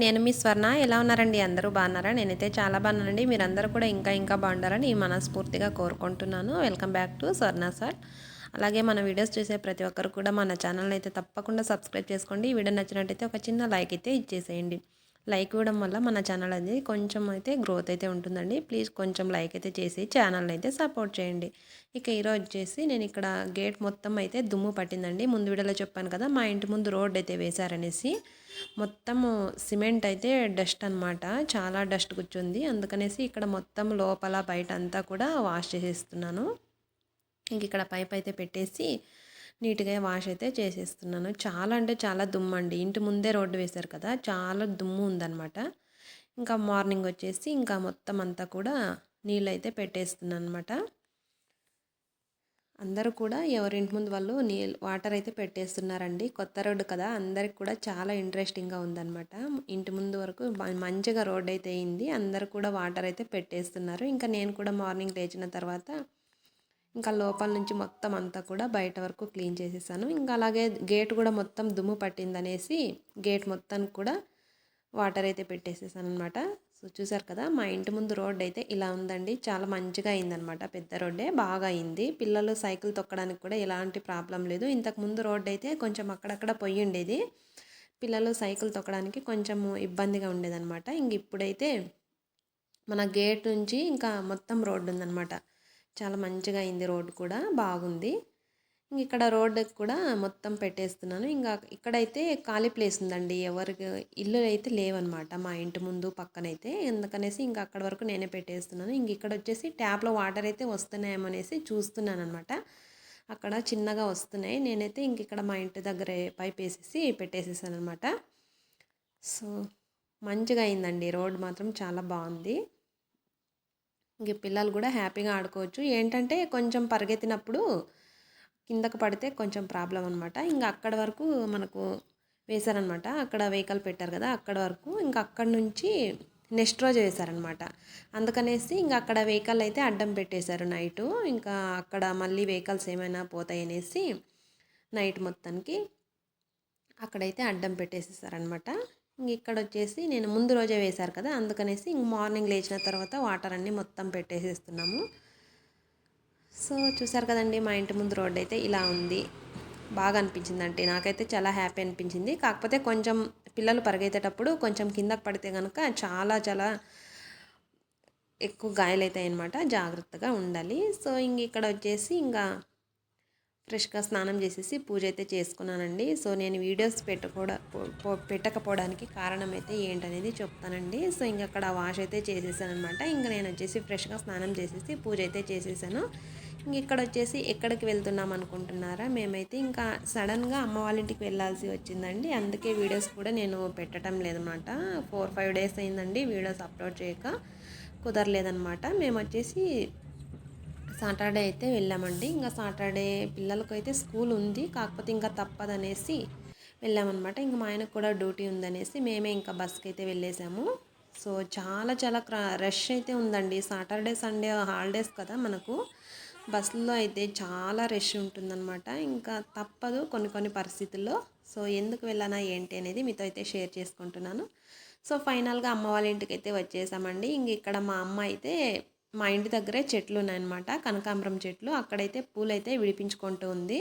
నేను మీ స్వర్ణ. ఎలా ఉన్నారండి? అందరూ బాగున్నారా? నేనైతే చాలా బాగున్నానండి. మీరందరూ కూడా ఇంకా బాగుండాలని మనస్ఫూర్తిగా కోరుకుంటున్నాను. Welcome back to Swarna sir. అలాగే మన వీడియోస్ చూసే ప్రతి ఒక్కరు కూడా మన ఛానల్ని అయితే తప్పకుండా సబ్స్క్రైబ్ చేసుకోండి. ఈ వీడియో నచ్చినట్టయితే ఒక చిన్న లైక్ అయితే ఇచ్చేసేయండి. లైక్ ఇవ్వడం వల్ల మన ఛానల్ అనేది కొంచెం అయితే గ్రోత్ అయితే ఉంటుందండి. ప్లీజ్ కొంచెం లైక్ అయితే చేసి ఛానల్ని అయితే సపోర్ట్ చేయండి. ఇక ఈరోజు వచ్చేసి నేను ఇక్కడ గేట్ మొత్తం అయితే దుమ్ము పట్టిందండి. ముందు వీడియోలో చెప్పాను కదా, మా ఇంటి ముందు రోడ్ అయితే వేశారనేసి. మొత్తము సిమెంట్ అయితే డస్ట్ అనమాట, చాలా డస్ట్ కూర్చుంది. అందుకనేసి ఇక్కడ మొత్తం లోపల బయట అంతా కూడా వాష్ చేసేస్తున్నాను. ఇంక ఇక్కడ పైప్ అయితే పెట్టేసి నీట్గా వాష్ అయితే చేసేస్తున్నాను. చాలా అంటే చాలా దుమ్ము అండి. ఇంటి ముందే రోడ్డు వేశారు కదా, చాలా దుమ్ము ఉందన్నమాట. ఇంకా మార్నింగ్ వచ్చేసి ఇంకా మొత్తం అంతా కూడా నీళ్ళు అయితే పెట్టేస్తున్నాను అనమాట. అందరూ కూడా ఎవరింటి ముందు వాళ్ళు వాటర్ అయితే పెట్టేస్తున్నారండి. కొత్త రోడ్డు కదా, అందరికి కూడా చాలా ఇంట్రెస్టింగ్గా ఉందన్నమాట. ఇంటి ముందు వరకు మంచిగా రోడ్ అయితే అయింది. అందరూ కూడా వాటర్ అయితే పెట్టేస్తున్నారు. ఇంకా నేను కూడా మార్నింగ్ లేచిన తర్వాత ఇంకా లోపల నుంచి మొత్తం అంతా కూడా బయట వరకు క్లీన్ చేసేసాను. ఇంకా అలాగే గేట్ కూడా మొత్తం దుమ్ము పట్టిందనేసి గేట్ మొత్తానికి కూడా వాటర్ అయితే పెట్టేసేసాను అనమాట. సో చూసారు కదా, మా ఇంటి ముందు రోడ్ అయితే ఇలా ఉందండి. చాలా మంచిగా అయిందనమాట. పెద్ద రోడ్డే బాగా అయింది. పిల్లలు సైకిల్ తొక్కడానికి కూడా ఎలాంటి ప్రాబ్లం లేదు. ఇంతకుముందు రోడ్ అయితే కొంచెం అక్కడక్కడ పొయ్యి ఉండేది. పిల్లలు సైకిల్ తొక్కడానికి కొంచెం ఇబ్బందిగా ఉండేదన్నమాట. ఇంక ఇప్పుడైతే మన గేట్ నుంచి ఇంకా మొత్తం రోడ్డు ఉందన్నమాట. చాలా మంచిగా అయింది. రోడ్డు కూడా బాగుంది. ఇక్కడ రోడ్డుకి కూడా మొత్తం పెట్టేస్తున్నాను. ఇంకా ఇక్కడైతే ఖాళీ ప్లేస్ ఉందండి. ఎవరికి ఇల్లు అయితే లేవన్నమాట మా ఇంటి ముందు పక్కనైతే. ఎందుకనేసి ఇంకా అక్కడ వరకు నేనే పెట్టేస్తున్నాను. ఇంక ఇక్కడ వచ్చేసి ట్యాప్లో వాటర్ అయితే వస్తున్నాయేమో అనేసి చూస్తున్నాను అనమాట. అక్కడ చిన్నగా వస్తున్నాయి. నేనైతే ఇంక ఇక్కడ మా ఇంటి దగ్గరే పైప్ వేసేసి పెట్టేసేసాను అనమాట. సో మంచిగా అయిందండి. రోడ్ మాత్రం చాలా బాగుంది. ఇంక పిల్లలు కూడా హ్యాపీగా ఆడుకోవచ్చు. ఏంటంటే కొంచెం పరిగెత్తినప్పుడు కిందకు పడితే కొంచెం ప్రాబ్లం అనమాట. ఇంకా అక్కడ వరకు మనకు వేశారనమాట. అక్కడ వెహికల్ పెట్టారు కదా, అక్కడ వరకు. ఇంకా అక్కడ నుంచి నెక్స్ట్ రోజు వేశారనమాట. అందుకనేసి ఇంకా అక్కడ వెహికల్ అయితే అడ్డం పెట్టేశారు నైటు. ఇంకా అక్కడ మళ్ళీ వెహికల్స్ ఏమైనా పోతాయనేసి నైట్ మొత్తానికి అక్కడైతే అడ్డం పెట్టేసేసారనమాట. ఇంక ఇక్కడ వచ్చేసి నేను ముందు రోజే వేశారు కదా, అందుకనేసి ఇంక మార్నింగ్ లేచిన తర్వాత వాటర్ అన్నీ మొత్తం పెట్టేసేస్తున్నాము. సో చూసారు కదండి, మా ఇంటి ముందు రోడ్ అయితే ఇలా ఉంది. బాగా అనిపించింది అంటే నాకైతే చాలా హ్యాపీ అనిపించింది. కాకపోతే కొంచెం పిల్లలు పరిగెత్తేటప్పుడు కొంచెం కిందకు పడితే కనుక చాలా చాలా ఎక్కువ గాయాలవుతాయి అన్నమాట. జాగ్రత్తగా ఉండాలి. సో ఇంక ఇక్కడ వచ్చేసి ఇంకా ఫ్రెష్గా స్నానం చేసేసి పూజ అయితే చేసుకున్నానండి. సో నేను వీడియోస్ పెట్టకపోవడానికి కారణం అయితే ఏంటనేది చెప్తానండి. సో ఇంక అక్కడ వాష్ అయితే చేసేసాను అనమాట. ఇంకా నేను వచ్చేసి ఫ్రెష్గా స్నానం చేసేసి పూజ అయితే చేసేసాను. ఇంక ఇక్కడ వచ్చేసి ఎక్కడికి వెళ్తున్నాం అనుకుంటున్నారా? మేమైతే ఇంకా సడన్గా అమ్మ వాళ్ళ ఇంటికి వెళ్ళాల్సి వచ్చిందండి. అందుకే వీడియోస్ కూడా నేను పెట్టడం లేదన్నమాట. 4-5 డేస్ అయిందండి వీడియోస్ అప్లోడ్ చేయక, కుదరలేదన్నమాట. మేము వచ్చేసి సాటర్డే అయితే వెళ్ళామండి. ఇంకా సాటర్డే పిల్లలకు అయితే స్కూల్ ఉంది, కాకపోతే ఇంకా తప్పదనేసి వెళ్ళామన్నమాట. ఇంకా మా ఆయనకు కూడా డ్యూటీ ఉందనేసి మేమే ఇంకా బస్కి అయితే వెళ్ళేసాము. సో చాలా చాలా రష్ అయితే ఉందండి. సాటర్డే సండే హాలిడేస్ కదా మనకు. బస్సులో అయితే చాలా రష్ ఉంటుందన్నమాట. ఇంకా తప్పదు కొన్ని పరిస్థితుల్లో. సో ఎందుకు వెళ్ళానా ఏంటి అనేది మీతో అయితే షేర్ చేసుకుంటున్నాను. సో ఫైనల్గా అమ్మ వాళ్ళ ఇంటికి అయితే వచ్చేసామండి. ఇంక ఇక్కడ మా అమ్మ అయితే మా ఇంటి దగ్గరే చెట్లు ఉన్నాయన్నమాట, కనకాంబరం చెట్లు. అక్కడైతే పూలైతే విడిపించుకుంటూ ఉంది.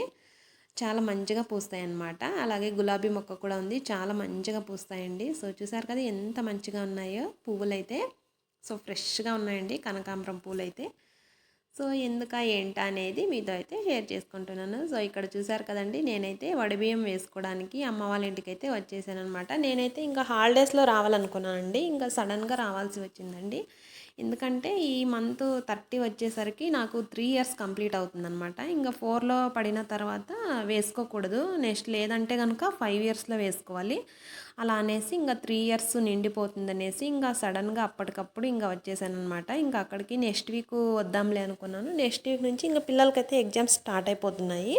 చాలా మంచిగా పూస్తాయి అన్నమాట. అలాగే గులాబీ మొక్క కూడా ఉంది, చాలా మంచిగా పూస్తాయండి. సో చూసారు కదా ఎంత మంచిగా ఉన్నాయో పువ్వులైతే. సో ఫ్రెష్గా ఉన్నాయండి కనకాంబరం పూలైతే. సో ఎందుక ఏంటా అనేది మీతో అయితే షేర్ చేసుకుంటున్నాను. సో ఇక్కడ చూసారు కదండి, నేనైతే వడిబియ్యం వేసుకోవడానికి అమ్మ వాళ్ళ ఇంటికి అయితే వచ్చేసాను అనమాట. నేనైతే ఇంకా హాలిడేస్లో రావాలనుకున్నానండి, ఇంకా సడన్గా రావాల్సి వచ్చిందండి. ఎందుకంటే ఈ మంత్ 30 వచ్చేసరికి నాకు 3 ఇయర్స్ కంప్లీట్ అవుతుందన్నమాట. ఇంకా 4లో పడిన తర్వాత వేసుకోకూడదు, నెక్స్ట్ లేదంటే కనుక 5 ఇయర్స్లో వేసుకోవాలి. అలా అనేసి ఇంకా 3 ఇయర్స్ నిండిపోతుందనేసి ఇంకా సడన్గా అప్పటికప్పుడు ఇంకా వచ్చేసాను అనమాట. ఇంకా అక్కడికి నెక్స్ట్ వీక్ వద్దాంలే అనుకున్నాను. నెక్స్ట్ వీక్ నుంచి ఇంకా పిల్లలకైతే ఎగ్జామ్స్ స్టార్ట్ అయిపోతున్నాయి.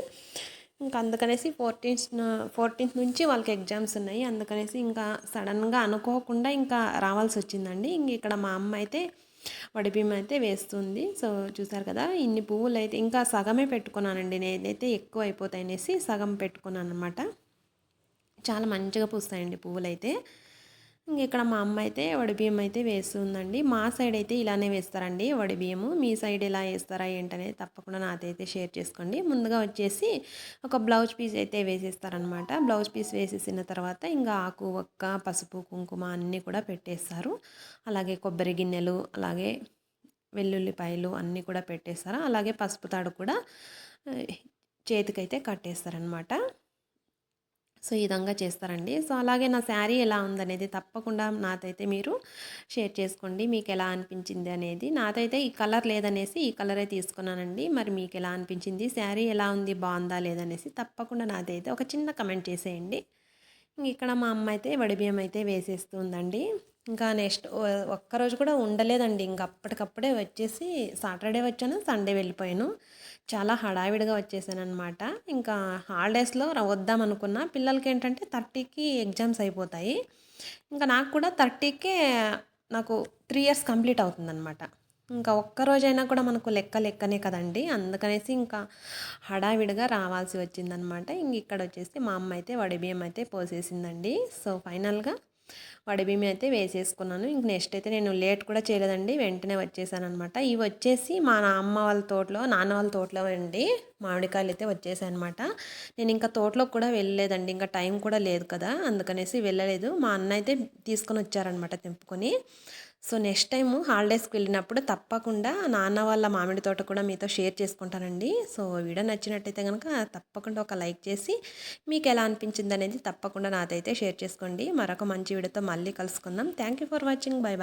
ఇంకా అందుకనేసి 14th నుంచి వాళ్ళకి ఎగ్జామ్స్ ఉన్నాయి. అందుకనేసి ఇంకా సడన్గా అనుకోకుండా ఇంకా రావాల్సి వచ్చిందండి. ఇంక ఇక్కడ మా అమ్మ అయితే వడిబియ్యం అయితే వేస్తుంది. సో చూసారు కదా, ఇన్ని పువ్వులు అయితే ఇంకా సగమే పెట్టుకున్నానండి. నేనైతే ఎక్కువ అయిపోతాయి అనేసి సగం పెట్టుకున్నాను అనమాట. చాలా మంచిగా పూస్తాయండి పువ్వులైతే. ఇంక ఇక్కడ మా అమ్మ అయితే వడిబియ్యం అయితే వేస్తుందండి. మా సైడ్ అయితే ఇలానే వేస్తారండి వడిబియ్యము. మీ సైడ్ ఎలా వేస్తారా ఏంటనేది తప్పకుండా నాతో అయితే షేర్ చేసుకోండి. ముందుగా వచ్చేసి ఒక బ్లౌజ్ పీస్ అయితే వేసేస్తారనమాట. బ్లౌజ్ పీస్ వేసేసిన తర్వాత ఇంకా ఆకు, ఒక్క, పసుపు, కుంకుమ అన్నీ కూడా పెట్టేస్తారు. అలాగే కొబ్బరి గిన్నెలు, అలాగే వెల్లుల్లిపాయలు అన్నీ కూడా పెట్టేస్తారు. అలాగే పసుపు తాడు కూడా చేతికైతే కట్టేస్తారనమాట. సో ఈ విధంగా చేస్తారండి. సో అలాగే నా శారీ ఎలా ఉందనేది తప్పకుండా నాతైతే మీరు షేర్ చేసుకోండి. మీకు ఎలా అనిపించింది అనేది. నాదైతే ఈ కలర్ లేదనేసి ఈ కలరే తీసుకున్నానండి. మరి మీకు ఎలా అనిపించింది? శారీ ఎలా ఉంది? బాగుందా లేదనేసి తప్పకుండా నాదైతే ఒక చిన్న కమెంట్ చేసేయండి. ఇక్కడ మా అమ్మ అయితే వడిబియ్యం అయితే వేసేస్తుందండి. ఇంకా నెక్స్ట్ ఒక్కరోజు కూడా ఉండలేదండి. ఇంక అప్పటికప్పుడే వచ్చేసి సాటర్డే వచ్చాను, సండే వెళ్ళిపోయాను. చాలా హడావిడిగా వచ్చేసాననమాట. ఇంకా హాలిడేస్లో వద్దాం అనుకున్నా. పిల్లలకి ఏంటంటే 30కి ఎగ్జామ్స్ అయిపోతాయి. ఇంకా నాకు కూడా 30కే నాకు 3 ఇయర్స్ కంప్లీట్ అవుతుందనమాట. ఇంకా ఒక్కరోజైనా కూడా మనకు లెక్కనే కదండి. అందుకనేసి ఇంకా హడావిడిగా రావాల్సి వచ్చిందనమాట. ఇంక ఇక్కడ వచ్చేసి మా అమ్మ అయితే వడిబియ్యం అయితే పోసేసిందండి. సో ఫైనల్గా వడిబియ్యం అయితే వేసేసుకున్నాను. ఇంక నెక్స్ట్ అయితే నేను లేట్ కూడా చేయలేదండి. వెంటనే వచ్చేసాననమాట. ఇవి వచ్చేసి మా అమ్మ వాళ్ళ తోటలో, నాన్న వాళ్ళ తోటలో అండి మామిడికాయలు అయితే వచ్చేసాయనమాట. నేను ఇంకా తోటలోకి కూడా వెళ్ళలేదండి. ఇంకా టైం కూడా లేదు కదా, అందుకనేసి వెళ్ళలేదు. మా అన్న అయితే తీసుకొని వచ్చారనమాట తెంపుకొని. సో నెక్స్ట్ టైం హాలిడేస్కి వెళ్ళినప్పుడు తప్పకుండా నాన్న వాళ్ళ మామిడి తోట కూడా మీతో షేర్ చేసుకుంటానండి. సో వీడియో నచ్చినట్టయితే కనుక తప్పకుండా ఒక లైక్ చేసి మీకు ఎలా అనిపించింది అనేది తప్పకుండా నాతో అయితే షేర్ చేసుకోండి. మరొక మంచి వీడియోతో మళ్ళీ కలుసుకుందాం. Thank you for watching. Bye bye.